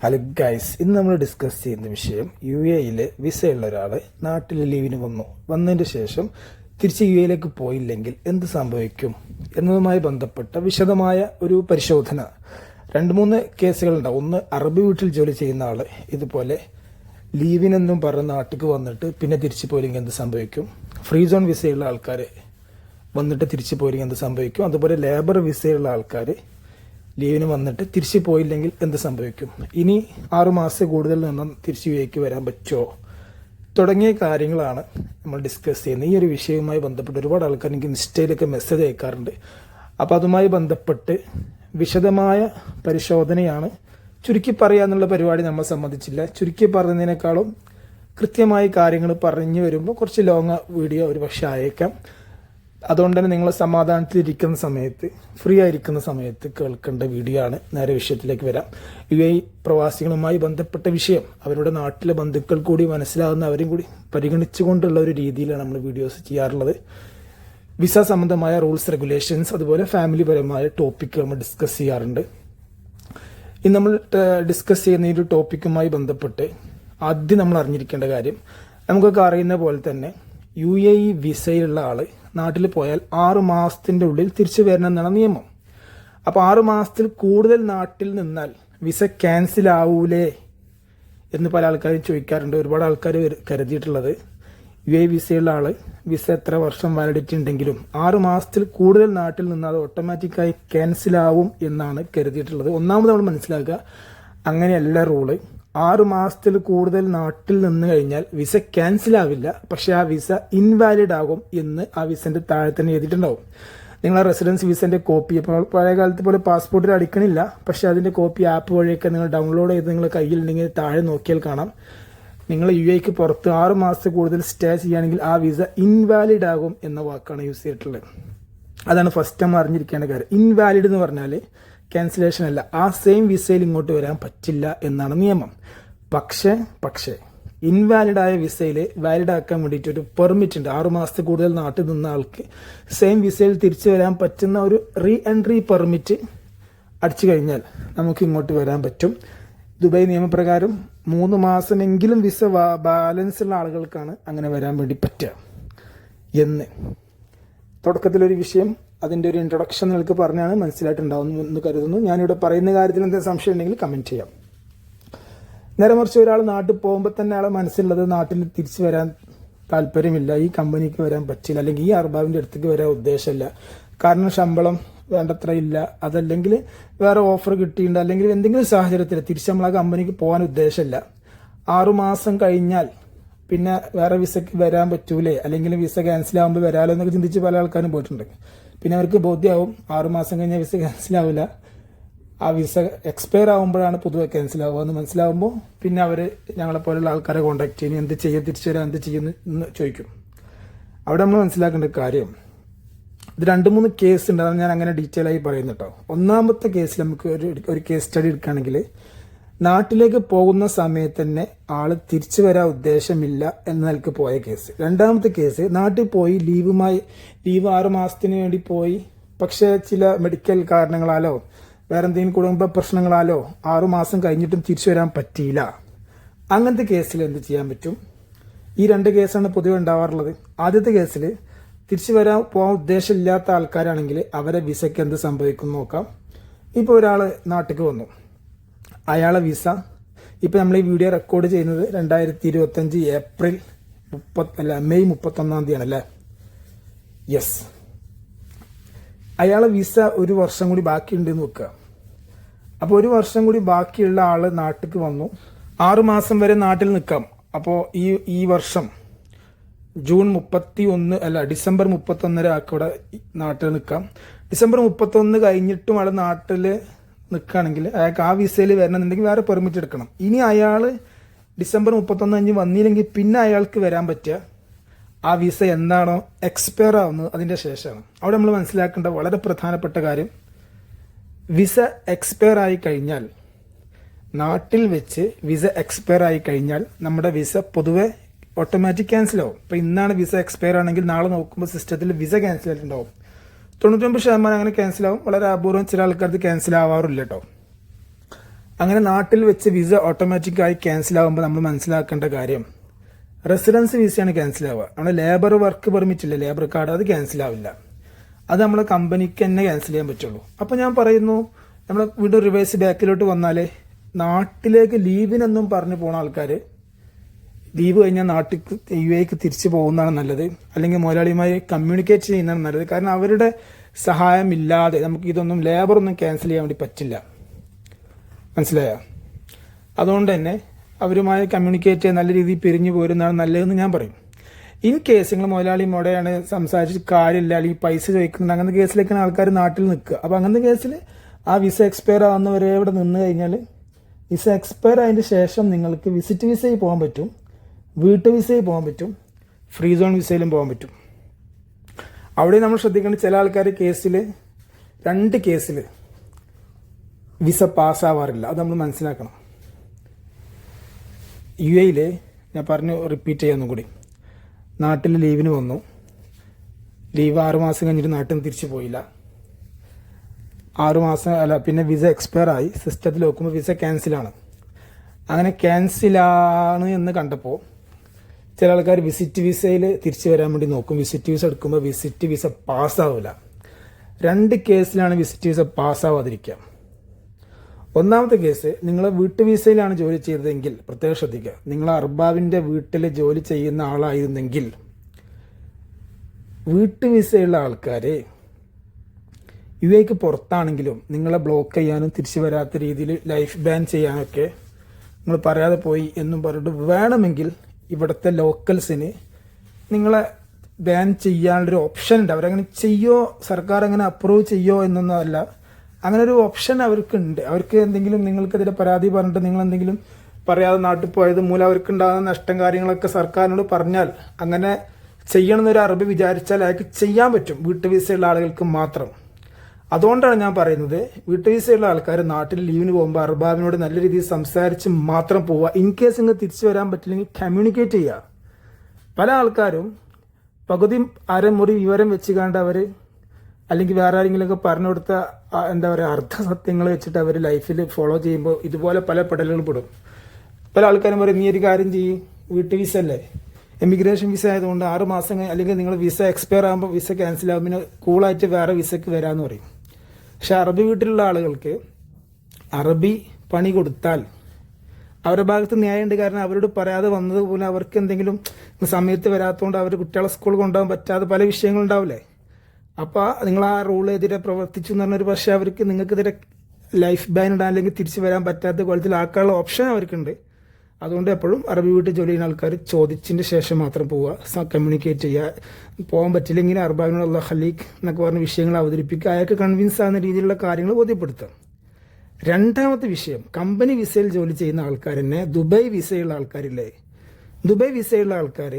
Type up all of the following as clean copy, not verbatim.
Hello guys, ഇന്ന് നമ്മൾ discuss ചെയ്യുന്ന വിഷയം UAE വിസയുള്ള ഒരാൾ നാട്ടിൽ ലീവിന് വന്നതിന് ശേഷം തിരിച്ച് UAE പോയില്ലെങ്കിൽ എന്ത് സംഭവിക്കും എന്നതുമായി ബന്ധപ്പെട്ട വിശദമായ ഒരു പരിശോധന. 2-3 കേസുകളുണ്ടാവും. ഒന്ന്, അറബി വീട്ടിൽ ജോലി ചെയ്യുന്ന ആൾ ഇതുപോലെ ലീവിനെന്നും പറഞ്ഞ് നാട്ടിലേക്ക് വന്നിട്ട് പിന്നെ തിരിച്ചു പോയില്ലെങ്കിൽ എന്ത് സംഭവിക്കും. ഫ്രീ സോൺ വിസയുള്ള ആൾക്കാർ വന്നിട്ട് തിരിച്ചു പോയില്ലെങ്കിൽ എന്ത് സംഭവിക്കും. അതുപോലെ ലേബർ വിസയുള്ള ആൾക്കാർ ലീവിന് വന്നിട്ട് തിരിച്ചു പോയില്ലെങ്കിൽ എന്ത് സംഭവിക്കും. ഇനി 6 മാസം കൂടുതൽ നിന്നും തിരിച്ചു UAE വരാൻ പറ്റുമോ തുടങ്ങിയ കാര്യങ്ങളാണ് നമ്മൾ ഡിസ്കസ് ചെയ്യുന്നത്. ഈ ഒരു വിഷയവുമായി ബന്ധപ്പെട്ട് ഒരുപാട് ആൾക്കാർ എനിക്ക് ഇൻസ്റ്റയിലൊക്കെ മെസ്സേജ് അയക്കാറുണ്ട്. അപ്പോൾ അതുമായി ബന്ധപ്പെട്ട് വിശദമായ പരിശോധനയാണ്. ചുരുക്കി പറയാന്നുള്ള പരിപാടി നമ്മൾ സമ്മതിച്ചില്ല. ചുരുക്കി പറയുന്നതിനേക്കാളും കൃത്യമായി കാര്യങ്ങൾ പറഞ്ഞു വരുമ്പോൾ കുറച്ച് ലോങ് വീഡിയോ ഒരു പക്ഷേ അയക്കാം. അതുകൊണ്ട് തന്നെ നിങ്ങൾ സമാധാനത്തിലിരിക്കുന്ന സമയത്ത്, ഫ്രീ ആയിരിക്കുന്ന സമയത്ത് കേൾക്കേണ്ട വീഡിയോ ആണ്. നേരെ വിഷയത്തിലേക്ക് വരാം. UAE പ്രവാസികളുമായി ബന്ധപ്പെട്ട വിഷയം അവരുടെ നാട്ടിലെ ബന്ധുക്കൾ കൂടി മനസ്സിലാകുന്ന അവരും കൂടി പരിഗണിച്ചുകൊണ്ടുള്ള ഒരു രീതിയിലാണ് നമ്മൾ വീഡിയോസ് ചെയ്യാറുള്ളത്. വിസ സംബന്ധമായ റൂൾസ്, റെഗുലേഷൻസ്, അതുപോലെ ഫാമിലി പരമായ ടോപ്പിക്ക് നമ്മൾ ഡിസ്കസ് ചെയ്യാറുണ്ട്. ഇന്ന് നമ്മൾ ഡിസ്കസ് ചെയ്യുന്ന ഈ ഒരു ടോപ്പിക്കുമായി ബന്ധപ്പെട്ട് ആദ്യം നമ്മൾ അറിഞ്ഞിരിക്കേണ്ട കാര്യം, നമുക്കൊക്കെ അറിയുന്ന പോലെ തന്നെ UAE വിസയിലുള്ള ആൾ നാട്ടിൽ പോയാൽ 6 മാസത്തിൻ്റെ ഉള്ളിൽ തിരിച്ചു വരണം എന്നാണ് നിയമം. അപ്പോൾ 6 മാസത്തിൽ കൂടുതൽ നാട്ടിൽ നിന്നാൽ വിസ ക്യാൻസൽ ആവൂലേ എന്ന് പല ആൾക്കാരും ചോദിക്കാറുണ്ട്. ഒരുപാട് ആൾക്കാർ കരുതിയിട്ടുള്ളത് UAE വിസയുള്ള ആൾ വിസ എത്ര വർഷം വാലിഡിറ്റി ഉണ്ടെങ്കിലും 6 മാസത്തിൽ കൂടുതൽ നാട്ടിൽ നിന്നാൽ അത് ഓട്ടോമാറ്റിക്കായി ക്യാൻസൽ ആവും എന്നാണ് കരുതിയിട്ടുള്ളത്. ഒന്നാമത് നമ്മൾ മനസ്സിലാക്കുക, അങ്ങനെയല്ല റൂള്. 6 മാസത്തിൽ കൂടുതൽ നാട്ടിൽ നിന്ന് കഴിഞ്ഞാൽ വിസ ക്യാൻസൽ ആവില്ല, പക്ഷെ ആ വിസ ഇൻവാലിഡ് ആകും എന്ന് ആ വിസന്റെ താഴെ തന്നെ എഴുതിയിട്ടുണ്ടാവും. നിങ്ങൾ റെസിഡൻസ് വിസന്റെ കോപ്പി ഇപ്പോൾ പഴയ കാലത്ത് പോലെ പാസ്പോർട്ടിൽ അടിക്കണില്ല, പക്ഷെ അതിന്റെ കോപ്പി ആപ്പ് വഴിയൊക്കെ നിങ്ങൾ ഡൗൺലോഡ് ചെയ്ത് നിങ്ങൾ കയ്യിലുണ്ടെങ്കിൽ താഴെ നോക്കിയാൽ കാണാം. നിങ്ങൾ UAE പുറത്ത് 6 മാസത്തിൽ കൂടുതൽ സ്റ്റേ ചെയ്യുകയാണെങ്കിൽ ആ വിസ ഇൻവാലിഡ് ആകും എന്ന വാക്കാണ് യൂസ് ചെയ്തിട്ടുള്ളത്. അതാണ് ഫസ്റ്റ് നമ്മൾ അറിഞ്ഞിരിക്കേണ്ട കാര്യം. ഇൻവാലിഡ് എന്ന് പറഞ്ഞാൽ ക്യാൻസലേഷൻ അല്ല, ആ സെയിം വിസയിൽ ഇങ്ങോട്ട് വരാൻ പറ്റില്ല എന്നാണ് നിയമം. പക്ഷേ ഇൻവാലിഡായ വിസയിൽ വാലിഡ് ആക്കാൻ വേണ്ടിയിട്ട് ഒരു പെർമിറ്റ് ഉണ്ട്. 6 മാസത്തിൽ കൂടുതൽ നാട്ടിൽ നിന്ന ആൾക്ക് സെയിം വിസയിൽ തിരിച്ചു വരാൻ പറ്റുന്ന ഒരു റീ എൻട്രി പെർമിറ്റ് അടിച്ചു കഴിഞ്ഞാൽ നമുക്ക് ഇങ്ങോട്ട് വരാൻ പറ്റും. ദുബായ് നിയമപ്രകാരം 3 മാസമെങ്കിലും വിസ ബാലൻസ് ഉള്ള ആളുകൾക്കാണ് അങ്ങനെ വരാൻ വേണ്ടി പറ്റുക എന്ന് തുടക്കത്തിലൊരു വിഷയം, അതിൻ്റെ ഒരു ഇൻട്രൊഡക്ഷൻ നിങ്ങൾക്ക് പറഞ്ഞാണ് മനസ്സിലായിട്ടുണ്ടാവുന്നു എന്ന് കരുതുന്നു. ഞാനിവിടെ പറയുന്ന കാര്യത്തിൽ എന്തെങ്കിലും സംശയം ഉണ്ടെങ്കിൽ കമൻറ്റ് ചെയ്യാം. നേരെ മറിച്ച് ഒരാൾ നാട്ടിൽ പോകുമ്പോൾ തന്നെ ആളെ മനസ്സിലുള്ളത് നാട്ടിൽ തിരിച്ചു വരാൻ താല്പര്യമില്ല, ഈ കമ്പനിക്ക് വരാൻ പറ്റില്ല, അല്ലെങ്കിൽ ഈ അർബാബിൻ്റെ അടുത്തേക്ക് വരാൻ ഉദ്ദേശമില്ല, കാരണം ശമ്പളം വേണ്ടത്ര ഇല്ല, അതല്ലെങ്കിൽ വേറെ ഓഫർ കിട്ടിയിട്ടുണ്ട്, അല്ലെങ്കിൽ എന്തെങ്കിലും സാഹചര്യത്തിൽ തിരിച്ച് നമ്മൾ ആ കമ്പനിക്ക് പോകാൻ ഉദ്ദേശമില്ല. 6 മാസം കഴിഞ്ഞാൽ പിന്നെ വേറെ വിസയ്ക്ക് വരാൻ പറ്റൂലേ, അല്ലെങ്കിൽ വിസ ക്യാൻസൽ ആകുമ്പോൾ വരാലോ എന്നൊക്കെ ചിന്തിച്ച് പല ആൾക്കാരും പോയിട്ടുണ്ട്. പിന്നെ അവർക്ക് ബോധ്യമാവും 6 മാസം കഴിഞ്ഞാൽ വിസ ക്യാൻസൽ ആവില്ല, ആ വിസ എക്സ്പയർ ആകുമ്പോഴാണ് പൊതുവെ ക്യാൻസൽ ആവുക എന്ന് മനസ്സിലാവുമ്പോൾ പിന്നെ അവർ ഞങ്ങളെപ്പോലുള്ള ആൾക്കാരെ കോൺടാക്ട് ചെയ്യും, എന്ത് ചെയ്യും, തിരിച്ചു വരാൻ എന്ത് ചെയ്യുന്നു എന്ന് ചോദിക്കും. അവിടെ നമ്മൾ മനസ്സിലാക്കേണ്ട കാര്യം, ഇത് 2-3 കേസ് ഉണ്ട്, അതാണ് ഞാൻ അങ്ങനെ ഡീറ്റെയിൽ ആയി പറയുന്നത് കേട്ടോ. ഒന്നാമത്തെ കേസിൽ നമുക്ക് ഒരു കേസ് സ്റ്റഡി എടുക്കുകയാണെങ്കിൽ, നാട്ടിലേക്ക് പോകുന്ന സമയത്ത് തന്നെ ആള് തിരിച്ചു വരാൻ ഉദ്ദേശമില്ല എന്ന നിലക്ക് പോയ കേസ്. രണ്ടാമത്തെ കേസ്, നാട്ടിൽ പോയി ലീവ് 6 മാസത്തിന് വേണ്ടി പോയി, പക്ഷേ ചില മെഡിക്കൽ കാരണങ്ങളാലോ വേറെ എന്തെങ്കിലും കുടുംബ പ്രശ്നങ്ങളാലോ 6 മാസം കഴിഞ്ഞിട്ടും തിരിച്ചു വരാൻ പറ്റിയില്ല. അങ്ങനത്തെ കേസിൽ എന്ത് ചെയ്യാൻ പറ്റും? ഈ 2 കേസാണ് പൊതുവെ ഉണ്ടാവാറുള്ളത്. ആദ്യത്തെ കേസിൽ തിരിച്ചു പോകാൻ ഉദ്ദേശമില്ലാത്ത ആൾക്കാരാണെങ്കിൽ അവരെ വിസയ്ക്ക് എന്ത് സംഭവിക്കും നോക്കാം. ഇപ്പോൾ ഒരാൾ നാട്ടിലേക്ക് വന്നു, അയാളെ വിസ ഇപ്പം നമ്മൾ ഈ വീഡിയോ റെക്കോർഡ് ചെയ്യുന്നത് 2025 മെയ് 31 അല്ലേ? യെസ്. അയാളെ വിസ 1 വർഷം കൂടി ബാക്കിയുണ്ടെന്ന് വെക്കുക. അപ്പോൾ 1 വർഷം കൂടി ബാക്കിയുള്ള ആള് നാട്ടിലേക്ക് വന്നു, 6 മാസം വരെ നാട്ടിൽ നിൽക്കാം. അപ്പോൾ ഈ വർഷം ഡിസംബർ 31 ആക്കവിടെ നാട്ടിൽ നിൽക്കാം. ഡിസംബർ 31 കഴിഞ്ഞിട്ടും ആൾ നാട്ടിൽ നിൽക്കുകയാണെങ്കിൽ അയാൾക്ക് ആ വിസയിൽ വരണമെന്നുണ്ടെങ്കിൽ വേറെ പെർമിറ്റ് എടുക്കണം. ഇനി അയാൾ ഡിസംബർ 31 കഴിഞ്ഞ് വന്നില്ലെങ്കിൽ പിന്നെ അയാൾക്ക് വരാൻ പറ്റുക ആ വിസ എന്താണോ എക്സ്പയർ ആവുന്നത് അതിൻ്റെ ശേഷമാണ്. അവിടെ നമ്മൾ മനസ്സിലാക്കേണ്ട വളരെ പ്രധാനപ്പെട്ട കാര്യം, വിസ എക്സ്പയർ ആയി കഴിഞ്ഞാൽ, നാട്ടിൽ വെച്ച് വിസ എക്സ്പയർ ആയി കഴിഞ്ഞാൽ നമ്മുടെ വിസ പൊതുവെ ഓട്ടോമാറ്റിക് ക്യാൻസൽ ആവും. ഇപ്പോൾ ഇന്നാണ് വിസ എക്സ്പയർ ആണെങ്കിൽ നാളെ നോക്കുമ്പോൾ സിസ്റ്റത്തിൽ വിസ ക്യാൻസൽ ആയിട്ടുണ്ടാവും. 99% അങ്ങനെ ക്യാൻസൽ ആവും. വളരെ അപൂർവം ചില ആൾക്കാർക്ക് ക്യാൻസൽ ആവാറില്ല കേട്ടോ. അങ്ങനെ നാട്ടിൽ വെച്ച് വിസ ഓട്ടോമാറ്റിക്കായി ക്യാൻസൽ ആകുമ്പോൾ നമ്മൾ മനസ്സിലാക്കേണ്ട കാര്യം റെസിഡൻസ് വിസയാണ് ക്യാൻസൽ ആവുക. നമ്മുടെ ലേബർ വർക്ക് പെർമിറ്റ് ഇല്ല, ലേബർ കാർഡ്, അത് ക്യാൻസൽ ആവില്ല. അത് നമ്മളെ കമ്പനിക്ക് തന്നെ ക്യാൻസൽ ചെയ്യാൻ പറ്റുള്ളൂ. അപ്പോൾ ഞാൻ പറയുന്നു, നമ്മൾ വീണ്ടും റിവേഴ്സ് ബാക്കിലോട്ട് വന്നാൽ നാട്ടിലേക്ക് ലീവിനൊന്നും പറഞ്ഞു പോകുന്ന ആൾക്കാർ ലീവ് കഴിഞ്ഞാൽ നാട്ടിൽ UAE തിരിച്ചു പോകുന്നതാണ് നല്ലത്. അല്ലെങ്കിൽ മുതലാളിയുമായി കമ്മ്യൂണിക്കേറ്റ് ചെയ്യുന്നതാണ് നല്ലത്. കാരണം അവരുടെ സഹായമില്ലാതെ നമുക്ക് ഇതൊന്നും ലേബറൊന്നും ക്യാൻസൽ ചെയ്യാൻ വേണ്ടി പറ്റില്ല. മനസ്സിലായോ? അതുകൊണ്ട് തന്നെ അവരുമായി കമ്മ്യൂണിക്കേറ്റ് ചെയ്യാൻ നല്ല രീതിയിൽ പിരിഞ്ഞു പോരുന്നതാണ് നല്ലതെന്ന് ഞാൻ പറയും. ഇൻ കേസ് നിങ്ങൾ മുതലാളിയോടെയാണ് സംസാരിച്ച് കാര്യമില്ല, അല്ലെങ്കിൽ പൈസ ചോദിക്കുന്നുണ്ട്, അങ്ങനത്തെ കേസിലേക്കാണ് ആൾക്കാർ നാട്ടിൽ നിൽക്കുക. അപ്പോൾ അങ്ങനത്തെ കേസിൽ ആ വിസ എക്സ്പയർ ആവുന്നവരെ ഇവിടെ നിന്ന് കഴിഞ്ഞാൽ വിസ എക്സ്പയർ ആയതിന് ശേഷം നിങ്ങൾക്ക് വിസിറ്റ് വിസയിൽ പോകാൻ പറ്റും, വീട്ടു വിസയിൽ പോകാൻ പറ്റും, ഫ്രീ സോൺ വിസയിലും പോകാൻ പറ്റും. അവിടെ നമ്മൾ ശ്രദ്ധിക്കേണ്ട ചില ആൾക്കാർ കേസിൽ 2 കേസിൽ വിസ പാസ്സാവാറില്ല. അത് നമ്മൾ മനസ്സിലാക്കണം. UAE ഞാൻ പറഞ്ഞു, റിപ്പീറ്റ് ചെയ്യാനും കൂടി, നാട്ടിൽ ലീവിന് വന്നു, ലീവ് 6 മാസം കഴിഞ്ഞിട്ട് നാട്ടിൽ നിന്ന് തിരിച്ചു പോയില്ല, 6 മാസം അല്ല, പിന്നെ വിസ എക്സ്പയർ ആയി, സിസ്റ്റത്തിൽ നോക്കുമ്പോൾ വിസ ക്യാൻസലാണ്. അങ്ങനെ ക്യാൻസലാണ് എന്ന് കണ്ടപ്പോൾ ചില ആൾക്കാർ വിസിറ്റ് വിസയിൽ തിരിച്ചു വരാൻ വേണ്ടി നോക്കും. വിസിറ്റ് വിസ എടുക്കുമ്പോൾ വിസിറ്റ് വിസ പാസ്സാവില്ല. 2 കേസിലാണ് വിസിറ്റ് വിസ പാസ്സാവാതിരിക്കുക. ഒന്നാമത്തെ കേസ്, നിങ്ങൾ വീട്ടു വിസയിലാണ് ജോലി ചെയ്തതെങ്കിൽ പ്രത്യേകം ശ്രദ്ധിക്കുക. നിങ്ങൾ അർബാബിൻ്റെ വീട്ടിൽ ജോലി ചെയ്യുന്ന ആളായിരുന്നെങ്കിൽ വീട്ടു വിസയുള്ള ആൾക്കാർ UAEക്ക് പുറത്താണെങ്കിലും നിങ്ങളെ ബ്ലോക്ക് ചെയ്യാനും തിരിച്ചു വരാത്ത രീതിയിൽ ലൈഫ് ബാൻ ചെയ്യാനൊക്കെ നിങ്ങൾ പറയാതെ പോയി എന്നും പറഞ്ഞിട്ട് വേണമെങ്കിൽ ഇവിടുത്തെ ലോക്കൽസിന് നിങ്ങളെ ബാൻ ചെയ്യാനുള്ളൊരു ഓപ്ഷൻ ഉണ്ട്. അവരങ്ങനെ ചെയ്യോ, സർക്കാർ അങ്ങനെ അപ്രൂവ് ചെയ്യോ എന്നൊന്നും അല്ല, അങ്ങനെ ഒരു ഓപ്ഷൻ അവർക്കുണ്ട്. അവർക്ക് എന്തെങ്കിലും നിങ്ങൾക്കെതിരെ പരാതി പറഞ്ഞിട്ട് നിങ്ങൾ എന്തെങ്കിലും പറയാതെ നാട്ടിൽ പോയത് മൂലം അവർക്ക് ഉണ്ടാകുന്ന നഷ്ടം കാര്യങ്ങളൊക്കെ സർക്കാരിനോട് പറഞ്ഞാൽ, അങ്ങനെ ചെയ്യണമെന്നൊരു അറബി വിചാരിച്ചാൽ അയാൾക്ക് ചെയ്യാൻ പറ്റും, വീട്ടു വിസയുള്ള ആളുകൾക്ക് മാത്രം. അതുകൊണ്ടാണ് ഞാൻ പറയുന്നത്, വീട്ടു വിസയുള്ള ആൾക്കാർ നാട്ടിൽ ലീവിന് പോകുമ്പോൾ അർബാബിനോട് നല്ല രീതിയിൽ സംസാരിച്ച് മാത്രം പോവുക. ഇൻ കേസ് നിങ്ങൾ തിരിച്ചു വരാൻ പറ്റില്ലെങ്കിൽ കമ്മ്യൂണിക്കേറ്റ് ചെയ്യുക. പല ആൾക്കാരും പകുതി അരമുറി വിവരം വെച്ച് കണ്ട് അവർ, അല്ലെങ്കിൽ വേറെ ആരെങ്കിലുമൊക്കെ പറഞ്ഞു കൊടുത്ത എന്താ പറയുക അർദ്ധസത്യങ്ങൾ വെച്ചിട്ട് അവർ ലൈഫിൽ ഫോളോ ചെയ്യുമ്പോൾ ഇതുപോലെ പല പെടലുകൾ പെടും. പല ആൾക്കാരും പറയും, നീ ഒരു കാര്യം ചെയ്യും, വീട്ടു വിസ അല്ലേ, എമിഗ്രേഷൻ വിസ ആയതുകൊണ്ട് 6 മാസം അല്ലെങ്കിൽ നിങ്ങൾ വിസ എക്സ്പയർ ആകുമ്പോൾ വിസ ക്യാൻസൽ ആകും, പിന്നെ കൂളായിട്ട് വേറെ വിസയ്ക്ക് വരാമെന്ന് പറയും. പക്ഷെ അറബി വീട്ടിലുള്ള ആളുകൾക്ക് അറബി പണി കൊടുത്താൽ അവരുടെ ഭാഗത്ത് ന്യായമുണ്ട്. കാരണം അവരോട് പറയാതെ വന്നതുപോലെ അവർക്ക് എന്തെങ്കിലും സമയത്ത് വരാത്തതുകൊണ്ട് അവർ കുട്ടികളെ സ്കൂളിൽ കൊണ്ടുപോകാൻ പറ്റാതെ പല വിഷയങ്ങളുണ്ടാവില്ലേ. അപ്പോൾ നിങ്ങൾ ആ റൂളെതിരെ പ്രവർത്തിച്ചു എന്ന് പറഞ്ഞൊരു പക്ഷേ അവർക്ക് നിങ്ങൾക്കെതിരെ ലൈഫ് ബാൻ ഇടാൻ അല്ലെങ്കിൽ തിരിച്ചു വരാൻ പറ്റാത്ത കോലത്തിലാക്കാനുള്ള ഓപ്ഷൻ അവർക്കുണ്ട്. അതുകൊണ്ട് എപ്പോഴും അറബി വീട്ടിൽ ജോലി ചെയ്യുന്ന ആൾക്കാർ ചോദിച്ചതിൻ്റെ ശേഷം മാത്രം പോവുക, കമ്മ്യൂണിക്കേറ്റ് ചെയ്യുക. പോകാൻ പറ്റില്ലെങ്കിൽ അർബാബിനുള്ള ഖലീഖ് എന്നൊക്കെ പറഞ്ഞ വിഷയങ്ങൾ അവതരിപ്പിക്കുക, അയാൾക്ക് കൺവിൻസ് ആകുന്ന രീതിയിലുള്ള കാര്യങ്ങൾ ബോധ്യപ്പെടുത്തുക. രണ്ടാമത്തെ വിഷയം, കമ്പനി വിസയിൽ ജോലി ചെയ്യുന്ന ആൾക്കാർ തന്നെ ദുബായ് വിസയുള്ള ആൾക്കാരില്ലേ, ദുബായ് വിസയുള്ള ആൾക്കാർ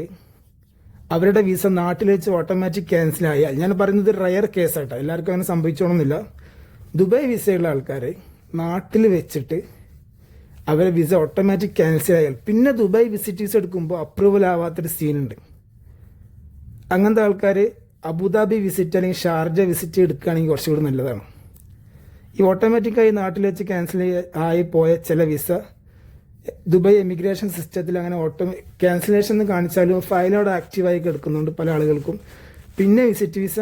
അവരുടെ വിസ നാട്ടിൽ വെച്ച് ഓട്ടോമാറ്റിക് ക്യാൻസൽ ആയാൽ, ഞാൻ പറയുന്നത് റയർ കേസായിട്ടോ, എല്ലാവർക്കും അങ്ങനെ സംഭവിച്ചോണമെന്നില്ല. ദുബായ് വിസയുള്ള ആൾക്കാർ നാട്ടിൽ വെച്ചിട്ട് അവരെ വിസ ഓട്ടോമാറ്റിക് ക്യാൻസൽ ആയാൽ പിന്നെ ദുബായ് വിസിറ്റ് വിസ എടുക്കുമ്പോൾ അപ്രൂവൽ ആവാത്തൊരു സീനുണ്ട്. അങ്ങനത്തെ ആൾക്കാർ അബുദാബി വിസിറ്റ് അല്ലെങ്കിൽ ഷാർജ വിസിറ്റ് എടുക്കുകയാണെങ്കിൽ കുറച്ചുകൂടി നല്ലതാണ്. ഈ ഓട്ടോമാറ്റിക്കായി നാട്ടിൽ വെച്ച് ക്യാൻസൽ ആയി പോയ ചില വിസ ദുബായ് എമിഗ്രേഷൻ സിസ്റ്റത്തിൽ അങ്ങനെ ക്യാൻസലേഷൻ എന്ന് കാണിച്ചാലും ഫയലോട് ആക്റ്റീവായി കിടക്കുന്നുണ്ട് പല ആളുകൾക്കും. പിന്നെ വിസിറ്റ് വിസ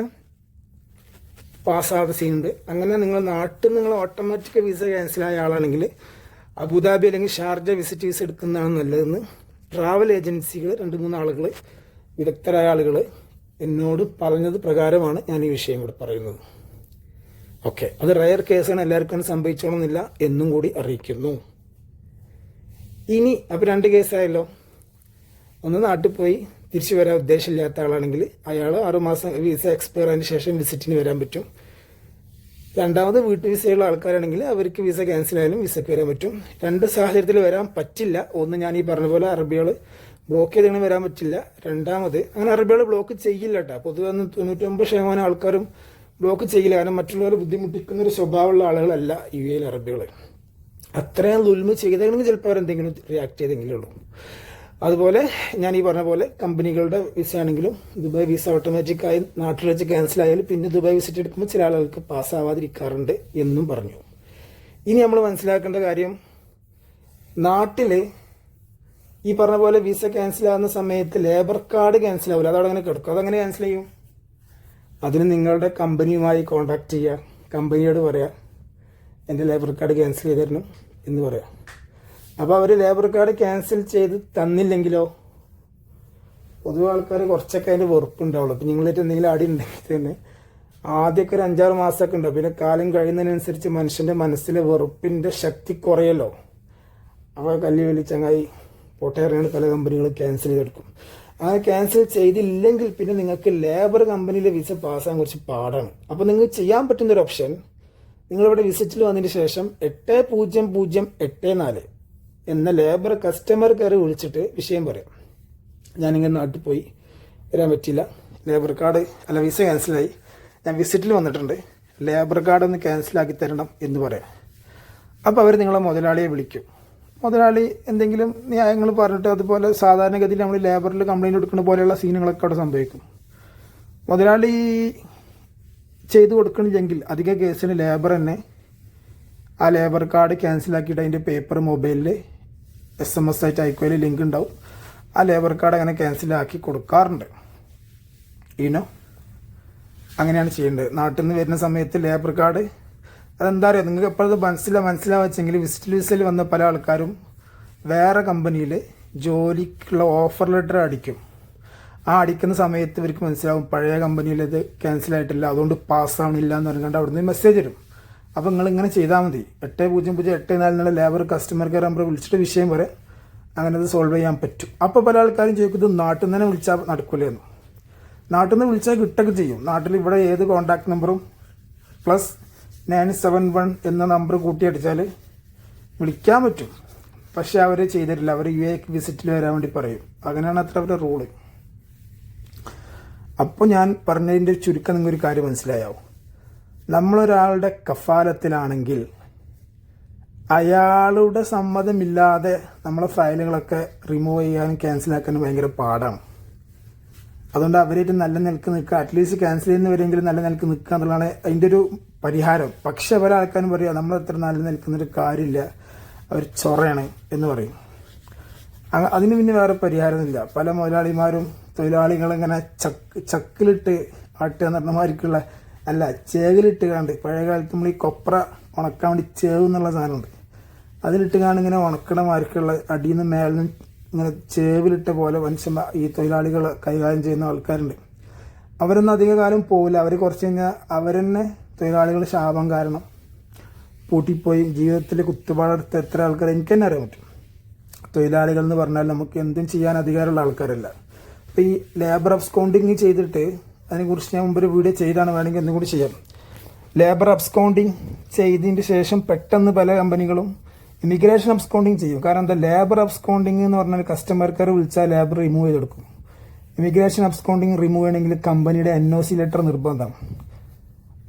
പാസ്സാവാത്ത സീനുണ്ട്. അങ്ങനെ നിങ്ങൾ നാട്ടിൽ നിങ്ങൾ ഓട്ടോമാറ്റിക് വിസ ക്യാൻസലായ ആളാണെങ്കിൽ അബുദാബി അല്ലെങ്കിൽ ഷാർജ വിസിറ്റ് വിസ എടുക്കുന്നതാണ് നല്ലതെന്ന് ട്രാവൽ ഏജൻസികൾ 2-3 ആളുകൾ, വിദഗ്ധരായ ആളുകൾ എന്നോട് പറഞ്ഞത് പ്രകാരമാണ് ഞാൻ ഈ വിഷയം കൂടെ പറയുന്നത്. ഓക്കെ, അത് റയർ കേസാണ്, എല്ലാവർക്കും സംഭവിച്ചോണമെന്നില്ല എന്നും കൂടി അറിയിക്കുന്നു. ഇനി അപ്പോൾ 2 കേസായല്ലോ. ഒന്ന് നാട്ടിൽ പോയി തിരിച്ചു വരാൻ ഉദ്ദേശമില്ലാത്ത ആളാണെങ്കിൽ അയാൾ 6 മാസം വിസ എക്സ്പയർ ആയതിനു ശേഷം വിസിറ്റിന് വരാൻ പറ്റും. രണ്ടാമത് വീട്ടു വിസയുള്ള ആൾക്കാരാണെങ്കിൽ അവർക്ക് വിസ ക്യാൻസൽ ആയാലും വിസയ്ക്ക് വരാൻ പറ്റും. 2 സാഹചര്യത്തിൽ വരാൻ പറ്റില്ല. ഒന്ന്, ഞാൻ ഈ പറഞ്ഞ പോലെ അറബികൾ ബ്ലോക്ക് ചെയ്തങ്ങനെ വരാൻ പറ്റില്ല. രണ്ടാമത്, അങ്ങനെ അറബികൾ ബ്ലോക്ക് ചെയ്യില്ല കേട്ടോ. പൊതുവെ 99% ആൾക്കാരും ബ്ലോക്ക് ചെയ്യില്ല. കാരണം മറ്റുള്ളവരെ ബുദ്ധിമുട്ടിക്കുന്ന ഒരു സ്വഭാവമുള്ള ആളുകളല്ല UAE അറബികൾ. അത്രയും ദുൽമ ചെയ്തെങ്കിൽ ചിലപ്പോൾ അവരെന്തെങ്കിലും റിയാക്ട് ചെയ്തെങ്കിലും ഉള്ളൂ. അതുപോലെ ഞാൻ ഈ പറഞ്ഞ പോലെ കമ്പനികളുടെ വിസ ആണെങ്കിലും ദുബായ് വിസ ഓട്ടോമാറ്റിക്കായി നാട്ടിൽ വെച്ച് ക്യാൻസൽ ആയാലും പിന്നെ ദുബായ് വിസിറ്റ് എടുക്കുമ്പോൾ ചില ആളുകൾക്ക് പാസ്സാവാതിരിക്കാറുണ്ട് എന്നും പറഞ്ഞു. ഇനി നമ്മൾ മനസ്സിലാക്കേണ്ട കാര്യം, നാട്ടിൽ ഈ പറഞ്ഞ പോലെ വിസ ക്യാൻസൽ ആകുന്ന സമയത്ത് ലേബർ കാർഡ് ക്യാൻസൽ ആവില്ല, അതവിടെ അങ്ങനെ കിടക്കും. അതെങ്ങനെ ക്യാൻസൽ ചെയ്യും? അതിന് നിങ്ങളുടെ കമ്പനിയുമായി കോൺടാക്ട് ചെയ്യുക, കമ്പനിയോട് പറയാം എൻ്റെ ലേബർ കാർഡ് ക്യാൻസൽ ചെയ്ത് തരണം എന്ന് പറയാം. അപ്പോൾ അവർ ലേബർ കാർഡ് ക്യാൻസൽ ചെയ്ത് തന്നില്ലെങ്കിലോ പൊതുവെ ആൾക്കാർ കുറച്ചൊക്കെ അതിൻ്റെ വെറുപ്പുണ്ടാവുള്ളൂ. ഇപ്പം നിങ്ങളായിട്ട് എന്തെങ്കിലും അടി ഉണ്ടെങ്കിൽ തന്നെ ആദ്യമൊക്കെ ഒരു 5-6 മാസമൊക്കെ ഉണ്ടാവും. പിന്നെ കാലം കഴിയുന്നതിനനുസരിച്ച് മനുഷ്യൻ്റെ മനസ്സിലെ വെറുപ്പിൻ്റെ ശക്തി കുറയല്ലോ. അപ്പോൾ കല്ലി വലി ചങ്ങായി പൊട്ടേറിയാണ് പല കമ്പനികളും ക്യാൻസൽ ചെയ്തെടുക്കും. അങ്ങനെ ക്യാൻസൽ ചെയ്തില്ലെങ്കിൽ പിന്നെ നിങ്ങൾക്ക് ലേബർ കമ്പനിയിലെ വിസ പാസ്സാകാൻ കുറച്ച് പാടാണ്. അപ്പോൾ നിങ്ങൾക്ക് ചെയ്യാൻ പറ്റുന്നൊരു ഓപ്ഷൻ, നിങ്ങളിവിടെ വിസിറ്റിൽ വന്നതിന് ശേഷം 8004 എന്ന ലേബർ കസ്റ്റമർ കെയർ വിളിച്ചിട്ട് വിഷയം പറയാം. ഞാനിങ്ങനെ നാട്ടിൽ പോയി വരാൻ പറ്റിയില്ല, ലേബർ കാർഡ് അല്ല വിസ ക്യാൻസലായി, ഞാൻ വിസിറ്റിൽ വന്നിട്ടുണ്ട്, ലേബർ കാർഡ് ഒന്ന് ക്യാൻസലാക്കി തരണം എന്ന് പറയാം. അപ്പോൾ അവർ നിങ്ങളെ മുതലാളിയെ വിളിക്കും. മുതലാളി എന്തെങ്കിലും ന്യായങ്ങൾ പറഞ്ഞിട്ട് അതുപോലെ സാധാരണഗതിയിൽ നമ്മൾ ലേബറിൽ കംപ്ലയിൻറ്റ് കൊടുക്കുന്ന പോലെയുള്ള സീനുകളൊക്കെ അവിടെ സംഭവിക്കും. മുതലാളി ചെയ്തു കൊടുക്കണില്ലെങ്കിൽ അധിക കേസിന് ലേബർ തന്നെ ആ ലേബർ കാർഡ് ക്യാൻസലാക്കിയിട്ട് അതിൻ്റെ പേപ്പർ മൊബൈലിൽ SMS ആയിട്ട് അയക്കുവതിൽ ലിങ്ക് ഉണ്ടാവും. ആ ലേബർ കാർഡ് അങ്ങനെ ക്യാൻസലാക്കി കൊടുക്കാറുണ്ട്. ഈനോ അങ്ങനെയാണ് ചെയ്യേണ്ടത്. നാട്ടിൽ നിന്ന് വരുന്ന സമയത്ത് ലേബർ കാർഡ് അതെന്താ പറയുക, നിങ്ങൾക്ക് എപ്പോഴത് മനസ്സിലാവച്ചെങ്കിൽ വിസയിൽ വന്ന പല ആൾക്കാരും വേറെ കമ്പനിയിൽ ജോലിക്കുള്ള ഓഫർ ലെറ്റർ അടിക്കും. ആ അടിക്കുന്ന സമയത്ത് ഇവർക്ക് മനസ്സിലാവും പഴയ കമ്പനിയിൽ ഇത് ക്യാൻസലായിട്ടില്ല, അതുകൊണ്ട് പാസ്സാവണില്ല എന്ന് പറഞ്ഞുകൊണ്ട് അവിടുന്ന് മെസ്സേജ് വരും. അപ്പോൾ നിങ്ങളിങ്ങനെ ചെയ്താൽ മതി. 8008 ലേബർ കസ്റ്റമർ കെയർ നമ്പർ വിളിച്ചിട്ട് വിഷയം വരെ അങ്ങനെ അത് സോൾവ് ചെയ്യാൻ പറ്റും. അപ്പോൾ പല ആൾക്കാരും ചോദിക്കുന്നത് നാട്ടിൽ നിന്ന് തന്നെ വിളിച്ചാൽ നടക്കില്ലെന്ന്. നാട്ടിൽ നിന്ന് വിളിച്ചാൽ കിട്ടൊക്കെ ചെയ്യും. നാട്ടിൽ ഇവിടെ ഏത് കോൺടാക്ട് നമ്പറും +971 എന്ന നമ്പർ കൂട്ടിയടിച്ചാൽ വിളിക്കാൻ പറ്റും. പക്ഷെ അവർ ചെയ്തിട്ടില്ല, അവർ UAE വിസിറ്റിൽ വരാൻ വേണ്ടി പറയും. അങ്ങനെയാണ് അത്ര അവരുടെ റൂള്. അപ്പോൾ ഞാൻ പറഞ്ഞതിൻ്റെ ചുരുക്കം നിങ്ങൾക്കൊരു കാര്യം മനസ്സിലായാവും. നമ്മളൊരാളുടെ കഫാലത്തിലാണെങ്കിൽ അയാളുടെ സമ്മതമില്ലാതെ നമ്മളെ ഫയലുകളൊക്കെ റിമൂവ് ചെയ്യാനും ക്യാൻസലാക്കാനും ഭയങ്കര പാടാണ്. അതുകൊണ്ട് അവരായിട്ട് നല്ല നിലക്ക് നിൽക്കുക, അറ്റ്ലീസ്റ്റ് ക്യാൻസൽ ചെയ്യുന്നവരെങ്കിലും നല്ല നിലക്ക് നിൽക്കുക എന്നുള്ളതാണ് അതിൻ്റെ ഒരു പരിഹാരം. പക്ഷെ പല ആൾക്കാരും പറയുക നമ്മളെത്ര നല്ല നിൽക്കുന്നൊരു കാര്യമില്ല, അവർ ചൊറയാണ് എന്ന് പറയും. അതിന് പിന്നെ വേറെ പരിഹാരമൊന്നുമില്ല. പല മുതലാളിമാരും തൊഴിലാളികളിങ്ങനെ ചക്കിലിട്ട് ആട്ടുക എന്ന് പറഞ്ഞമാർക്കുള്ള അല്ല ചേകിലിട്ട് കാണ്ട്, പഴയ കാലത്ത് നമ്മൾ ഈ കൊപ്ര ഉണക്കാൻ വേണ്ടി ചേവ് എന്നുള്ള സാധനമുണ്ട്, അതിലിട്ട് കാണ്ട് ഇങ്ങനെ ഉണക്കണമാർക്കുള്ള അടിയിൽ നിന്ന് മേലിൽ നിന്ന് ഇങ്ങനെ ചേവിലിട്ട പോലെ മനുഷ്യന്മാർ ഈ തൊഴിലാളികൾ കൈകാര്യം ചെയ്യുന്ന ആൾക്കാരുണ്ട്. അവരൊന്നും അധിക കാലം പോവില്ല. അവർ കുറച്ച് കഴിഞ്ഞാൽ അവരെന്നെ തൊഴിലാളികൾ ശാപം കാരണം പൂട്ടിപ്പോയി ജീവിതത്തിൽ കുത്തുപാടെടുത്ത എത്ര ആൾക്കാർ എനിക്ക് തന്നെ അറിയാൻ പറ്റും. തൊഴിലാളികൾ എന്ന് പറഞ്ഞാൽ നമുക്ക് എന്തും ചെയ്യാൻ അധികാരമുള്ള ആൾക്കാരല്ല. അപ്പോൾ ഈ ലേബർ അബ്സ്കൗണ്ടിങ് ചെയ്തിട്ട് അതിനെക്കുറിച്ച് ഞാൻ മുമ്പൊരു വീഡിയോ ചെയ്താണ്, വേണമെങ്കിൽ ഒന്നും കൂടി ചെയ്യാം. ലേബർ അബ്സ്കൗണ്ടിങ് ചെയ്തതിന് ശേഷം പെട്ടെന്ന് പല കമ്പനികളും ഇമിഗ്രേഷൻ അബ്സ്കൗണ്ടിങ് ചെയ്യും. കാരണം എന്താ, ലേബർ അബ്സ്കൗണ്ടിങ് എന്ന് പറഞ്ഞാൽ കസ്റ്റമർ കെയർ വിളിച്ചാൽ ലേബർ റിമൂവ് ചെയ്തെടുക്കും. ഇമിഗ്രേഷൻ അബ്സ്കൗണ്ടിങ് റിമൂവ് ചെയ്യണമെങ്കിൽ കമ്പനിയുടെ NOC ലെറ്റർ നിർബന്ധമാണ്.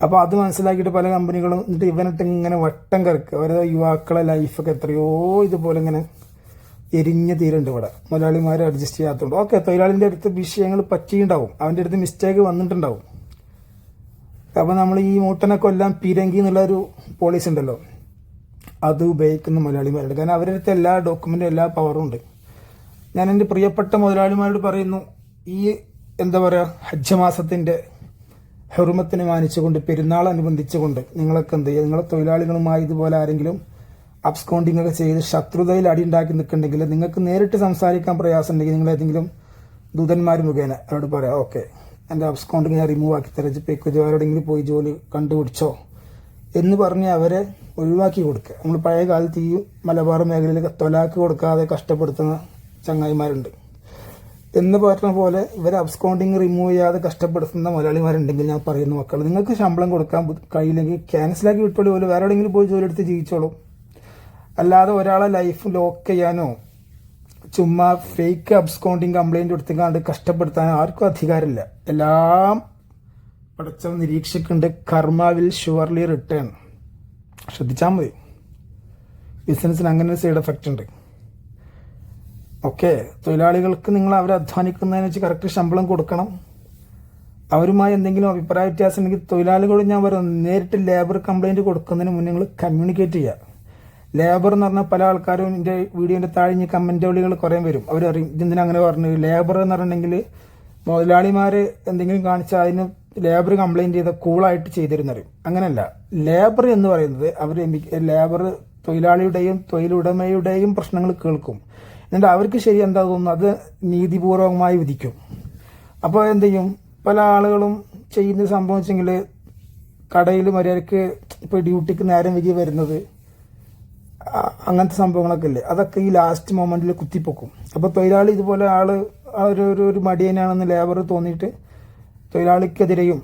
അപ്പോൾ അത് മനസ്സിലാക്കിയിട്ട് പല കമ്പനികളും എന്നിട്ട് ഇവനിട്ട് ഇങ്ങനെ വട്ടം കറക്കുക. അവരുടെ യുവാക്കളെ ലൈഫൊക്കെ എത്രയോ ഇതുപോലെ ഇങ്ങനെ എരിഞ്ഞ തീരുണ്ട് ഇവിടെ, മുതലാളിമാരെ അഡ്ജസ്റ്റ് ചെയ്യാത്തതുകൊണ്ട്. ഓക്കെ, തൊഴിലാളിൻ്റെ അടുത്ത് വിഷയങ്ങൾ പറ്റിയിട്ടുണ്ടാവും, അവൻ്റെ അടുത്ത് മിസ്റ്റേക്ക് വന്നിട്ടുണ്ടാവും. അപ്പോൾ നമ്മൾ ഈ മൂട്ടനെ കൊല്ലാൻ പീരങ്കി എന്നുള്ളൊരു പോളിസി ഉണ്ടല്ലോ, അത് ഉപയോഗിക്കുന്ന മുതലാളിമാരുണ്ട്. കാരണം അവരുടെ അടുത്ത് എല്ലാ ഡോക്യുമെൻറ്റും എല്ലാ പവറും ഉണ്ട്. ഞാൻ എൻ്റെ പ്രിയപ്പെട്ട മുതലാളിമാരോട് പറയുന്നു, ഈ എന്താ പറയുക ഹജ്ജ് മാസത്തിൻ്റെ ഹെറുമത്തിനെ മാനിച്ചുകൊണ്ട് പെരുന്നാൾ അനുബന്ധിച്ചുകൊണ്ട് നിങ്ങളൊക്കെ എന്ത് ചെയ്യുക, നിങ്ങളെ തൊഴിലാളികളുമായി ഇതുപോലെ ആരെങ്കിലും അബ്സ്കൗണ്ടിങ് ഒക്കെ ചെയ്ത് ശത്രുതയിൽ അടി ഉണ്ടാക്കി നിൽക്കുന്നുണ്ടെങ്കിൽ നിങ്ങൾക്ക് നേരിട്ട് സംസാരിക്കാൻ പ്രയാസം ഉണ്ടെങ്കിൽ നിങ്ങൾ ഏതെങ്കിലും ദൂതന്മാർ മുഖേന അവരോട് പറയാം, ഓക്കെ എൻ്റെ അബ്സ്കൗണ്ടിങ് ഞാൻ റിമൂവ് ആക്കി തരച്ച് ആരോടെങ്കിലും പോയി ജോലി കണ്ടുപിടിച്ചോ എന്ന് പറഞ്ഞ് അവരെ ഒഴിവാക്കി കൊടുക്കുക. നമ്മൾ പഴയ കാലത്ത് ഈ മലബാർ മേഖലയിൽ തൊലാക്ക് കൊടുക്കാതെ കഷ്ടപ്പെടുത്തുന്ന ചങ്ങായിമാരുണ്ട് എന്ന് പറഞ്ഞ പോലെ ഇവരെ അബ്സ്കൗണ്ടിങ് റിമൂവ് ചെയ്യാതെ കഷ്ടപ്പെടുത്തുന്ന മുതലാളിമാരുണ്ടെങ്കിൽ ഞാൻ പറയുന്ന മക്കൾ, നിങ്ങൾക്ക് ശമ്പളം കൊടുക്കാൻ കഴിയില്ലെങ്കിൽ ക്യാൻസലാക്കി വിട്ടോളൂ, പോലെ വേറെ എവിടെയെങ്കിലും പോയി ജോലി എടുത്ത് ജീവിച്ചോളൂ. അല്ലാതെ ഒരാളെ ലൈഫ് ലോക്ക് ചെയ്യാനോ ചുമ്മാ ഫേക്ക് അബ്സ്കൗണ്ടിങ് കംപ്ലൈൻറ്റ് എടുത്തുകൊണ്ട് കഷ്ടപ്പെടുത്താനോ ആർക്കും അധികാരമില്ല. എല്ലാം പഠിച്ച നിരീക്ഷിക്കുന്നുണ്ട്. കർമ്മ വിൽ ഷുവർലി റിട്ടേൺ. ശ്രദ്ധിച്ചാൽ മതി. ബിസിനസ്സിന് അങ്ങനെ ഒരു സൈഡ് എഫക്റ്റ് ഉണ്ട്. ഓക്കെ, തൊഴിലാളികൾക്ക് നിങ്ങൾ അവരെ അധ്വാനിക്കുന്നതിന് വെച്ച് കറക്റ്റ് ശമ്പളം കൊടുക്കണം. അവരുമായി എന്തെങ്കിലും അഭിപ്രായ വ്യത്യാസം ഉണ്ടെങ്കിൽ തൊഴിലാളികളോട് ഞാൻ പറയുന്നത് നേരിട്ട് ലേബർ കംപ്ലൈൻറ്റ് കൊടുക്കുന്നതിന് മുന്നേ നിങ്ങൾ കമ്മ്യൂണിക്കേറ്റ് ചെയ്യുക. ലേബർ എന്ന് പറഞ്ഞാൽ പല ആൾക്കാരും എൻ്റെ വീഡിയോൻ്റെ താഴെ കമൻറ്റുകൾ കുറേ വരും. അവരറിയും ഇതെന്തിനാ അങ്ങനെ പറഞ്ഞു. ലേബർ എന്ന് പറഞ്ഞിട്ടുണ്ടെങ്കിൽ മുതലാളിമാർ എന്തെങ്കിലും കാണിച്ചാൽ അതിന് ലേബർ കംപ്ലൈൻറ്റ് ചെയ്താൽ കൂളായിട്ട് ചെയ്തിരുന്നറിയും. അങ്ങനെയല്ല, ലേബർ എന്ന് പറയുന്നത് അവർ ലേബർ തൊഴിലാളിയുടെയും തൊഴിലുടമയുടെയും പ്രശ്നങ്ങൾ കേൾക്കും. എന്നിട്ട് അവർക്ക് ശരി എന്താ തോന്നുന്നു അത് നീതിപൂർവകമായി വിധിക്കും. അപ്പോൾ എന്ത് ചെയ്യും, പല ആളുകളും ചെയ്യുന്ന സംഭവം വെച്ചെങ്കിൽ കടയിൽ മര്യാദക്ക് ഇപ്പോൾ ഡ്യൂട്ടിക്ക് നേരം വൈകി വരുന്നത്, അങ്ങനത്തെ സംഭവങ്ങളൊക്കെ ഇല്ലേ, അതൊക്കെ ഈ ലാസ്റ്റ് മൊമെന്റിൽ കുത്തിപ്പൊക്കും. അപ്പോൾ തൊഴിലാളി ഇതുപോലെ ഒരു മടിയനാണെന്ന് ലേബർ തോന്നിയിട്ട് തൊഴിലാളിക്കെതിരെയും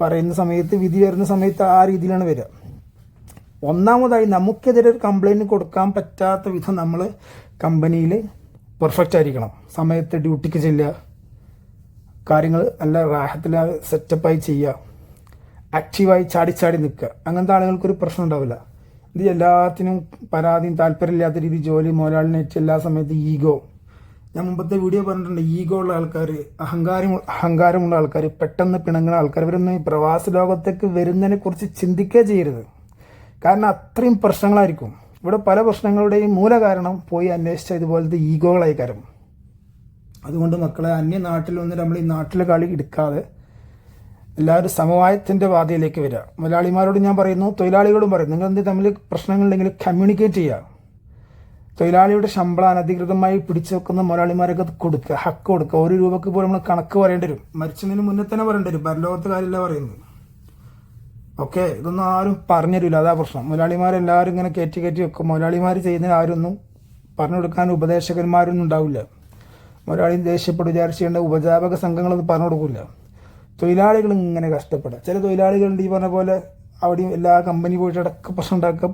പറയുന്ന സമയത്ത് വിധി വരുന്ന സമയത്ത് ആ രീതിയിലാണ് വരിക. ഒന്നാമതായി നമുക്കെതിരെ ഒരു കംപ്ലൈൻറ്റ് കൊടുക്കാൻ പറ്റാത്ത വിധം നമ്മൾ കമ്പനിയിൽ പെർഫെക്റ്റ് ആയിരിക്കണം. സമയത്ത് ഡ്യൂട്ടിക്ക് ചെല്ലുക, കാര്യങ്ങൾ നല്ല റാഹത്തിൽ സെറ്റപ്പായി ചെയ്യുക, ആക്റ്റീവായി ചാടി നിൽക്കുക. അങ്ങനത്തെ ആളുകൾക്കൊരു പ്രശ്നം ഉണ്ടാവില്ല. ഇത് എല്ലാത്തിനും പരാതിയും താല്പര്യമില്ലാത്ത രീതി ജോലി മുതലാളിനേറ്റ് എല്ലാ സമയത്ത് ഈഗോ. ഞാൻ മുമ്പത്തെ വീഡിയോ പറഞ്ഞിട്ടുണ്ട്, ഈഗോ ഉള്ള ആൾക്കാർ, അഹങ്കാരമുള്ള ആൾക്കാർ, പെട്ടെന്ന് പിണങ്ങുന്ന ആൾക്കാർ, ഇവരൊന്നും ഈ പ്രവാസ ലോകത്തേക്ക് വരുന്നതിനെ കുറിച്ച് ചിന്തിക്കുക ചെയ്യരുത്. കാരണം അത്രയും പ്രശ്നങ്ങളായിരിക്കും. ഇവിടെ പല പ്രശ്നങ്ങളുടെയും മൂല കാരണം പോയി അന്വേഷിച്ച ഇതുപോലത്തെ ഈഗോകളായി കാര്യം. അതുകൊണ്ട് മക്കളെ, അന്യ നാട്ടിൽ വന്ന് നമ്മൾ ഈ നാട്ടിലെ കളി എടുക്കാതെ എല്ലാവരും സമവായത്തിൻ്റെ പാതയിലേക്ക് വരിക. മുതലാളിമാരോട് ഞാൻ പറയുന്നു, തൊഴിലാളികളോടും പറയുന്നു, നിങ്ങൾ എന്ത് തമ്മിൽ പ്രശ്നങ്ങളുണ്ടെങ്കിൽ കമ്മ്യൂണിക്കേറ്റ് ചെയ്യുക. തൊഴിലാളിയുടെ ശമ്പളം അനധികൃതമായി പിടിച്ചു വെക്കുന്ന മുതലാളിമാരൊക്കെ കൊടുക്കുക, ഹക്ക് കൊടുക്കുക. 1 രൂപക്ക് പോലും നമ്മൾ കണക്ക് പറയേണ്ടി വരും. മരിച്ചതിന് മുന്നേ തന്നെ പറയേണ്ടി വരും. പരലോകത്തെ കാര്യമല്ല പറയുന്നത്. ഓക്കെ, ഇതൊന്നും ആരും പറഞ്ഞുതരില്ല, അതാ പ്രശ്നം. മുതലാളിമാരെല്ലാവരും ഇങ്ങനെ കയറ്റി വെക്കും. മുതലാളിമാർ ചെയ്യുന്നതിന് ആരൊന്നും പറഞ്ഞു കൊടുക്കാൻ ഉപദേശകന്മാരൊന്നും ഉണ്ടാവില്ല. മുതലാളി ദേഷ്യപ്പെട്ട് വിചാരിച്ചേണ്ട ഉപജാപക സംഘങ്ങളൊന്നും പറഞ്ഞു കൊടുക്കില്ല. തൊഴിലാളികൾ ഇങ്ങനെ കഷ്ടപ്പെടുക. ചില തൊഴിലാളികളുണ്ട് ഈ പറഞ്ഞ പോലെ അവിടെയും എല്ലാ കമ്പനി പോയിട്ട് അടക്കം പ്രശ്നം ഉണ്ടാക്കുക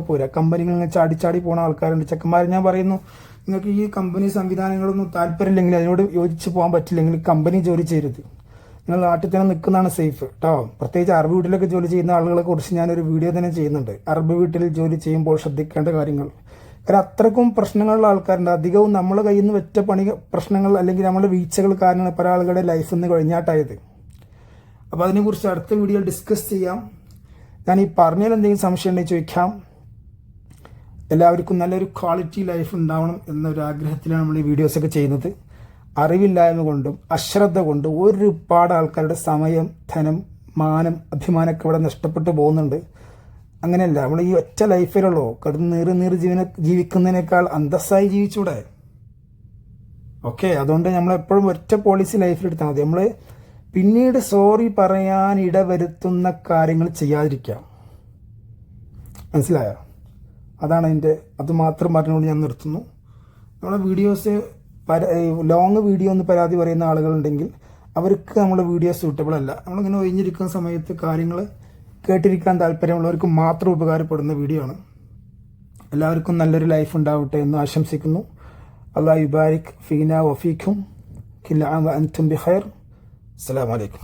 പോരാ. കമ്പനികൾ ഇങ്ങനെ ചാടി പോണ ആൾക്കാരുണ്ട്. ചെക്കന്മാർ ഞാൻ പറയുന്നു, നിങ്ങൾക്ക് ഈ കമ്പനി സംവിധാനങ്ങളൊന്നും താല്പര്യമില്ലെങ്കിൽ, അതിനോട് യോജിച്ച് പോകാൻ പറ്റില്ലെങ്കിൽ കമ്പനി ജോലി ചെയ്യരുത്. നിങ്ങൾ നാട്ടിൽ തന്നെ നിൽക്കുന്നതാണ് സേഫ് കേട്ടോ. പ്രത്യേകിച്ച് അറബ് വീട്ടിലൊക്കെ ജോലി ചെയ്യുന്ന ആളുകളെ കുറിച്ച് ഞാനൊരു വീഡിയോ തന്നെ ചെയ്യുന്നുണ്ട്. അറബ് വീട്ടിൽ ജോലി ചെയ്യുമ്പോൾ ശ്രദ്ധിക്കേണ്ട കാര്യങ്ങൾ. കാരണം അത്രക്കും പ്രശ്നങ്ങളുള്ള ആൾക്കാരുണ്ട്. അധികവും നമ്മളെ കയ്യിൽ നിന്ന് വെറ്റ പ്രശ്നങ്ങൾ അല്ലെങ്കിൽ നമ്മുടെ വീഴ്ചകൾ കാരണമാണ് പല ആളുകളുടെ ലൈഫിൽ നിന്ന് കഴിഞ്ഞാട്ടായത്. അപ്പോൾ അതിനെക്കുറിച്ച് അടുത്ത വീഡിയോയിൽ ഡിസ്കസ് ചെയ്യാം. ഞാൻ ഈ പറഞ്ഞതിൽ എന്തെങ്കിലും സംശയം ഉണ്ടെങ്കിൽ ചോദിക്കാം. എല്ലാവർക്കും നല്ലൊരു ക്വാളിറ്റി ലൈഫ് ഉണ്ടാവണം എന്നൊരു ആഗ്രഹത്തിലാണ് നമ്മൾ ഈ വീഡിയോസൊക്കെ ചെയ്യുന്നത്. അറിവില്ലായ്മ കൊണ്ടും അശ്രദ്ധ കൊണ്ടും ഒരുപാട് ആൾക്കാരുടെ സമയം, ധനം, മാനം, അഭിമാനമൊക്കെ ഇവിടെ നഷ്ടപ്പെട്ടു പോകുന്നുണ്ട്. അങ്ങനെയല്ല, നമ്മൾ ഈ ഒറ്റ ലൈഫിലുള്ളൂ. കിടന്ന് നീറ് ജീവിക്കുന്നതിനേക്കാൾ അന്തസ്സായി ജീവിച്ചൂടെ? ഓക്കെ, അതുകൊണ്ട് നമ്മളെപ്പോഴും ഒറ്റ പോളിസി ലൈഫിലെടുത്താൽ മതി. നമ്മൾ പിന്നീട് സോറി പറയാൻ ഇടവരുത്തുന്ന കാര്യങ്ങൾ ചെയ്യാതിരിക്കാം. മനസ്സിലായോ? അതാണ് അത് മാത്രം പറഞ്ഞുകൊണ്ട് ഞാൻ നിർത്തുന്നു. നമ്മളെ വീഡിയോസ് ലോങ് വീഡിയോ എന്ന് പരാതി പറയുന്ന ആളുകളുണ്ടെങ്കിൽ അവർക്ക് നമ്മുടെ വീഡിയോ സൂട്ടബിൾ അല്ല. നമ്മളിങ്ങനെ ഒഴിഞ്ഞിരിക്കുന്ന സമയത്ത് കാര്യങ്ങൾ കേട്ടിരിക്കാൻ താല്പര്യമുള്ളവർക്ക് മാത്രം ഉപകാരപ്പെടുന്ന വീഡിയോ ആണ്. എല്ലാവർക്കും നല്ലൊരു ലൈഫ് ഉണ്ടാവട്ടെ എന്ന് ആശംസിക്കുന്നു. അല്ലാഹു യുബാരിക് ഫീന വഫീക്കും. കില്ല ആം വ അൻതും ബിഖൈർ. അസ്സലാമു അലൈക്കും.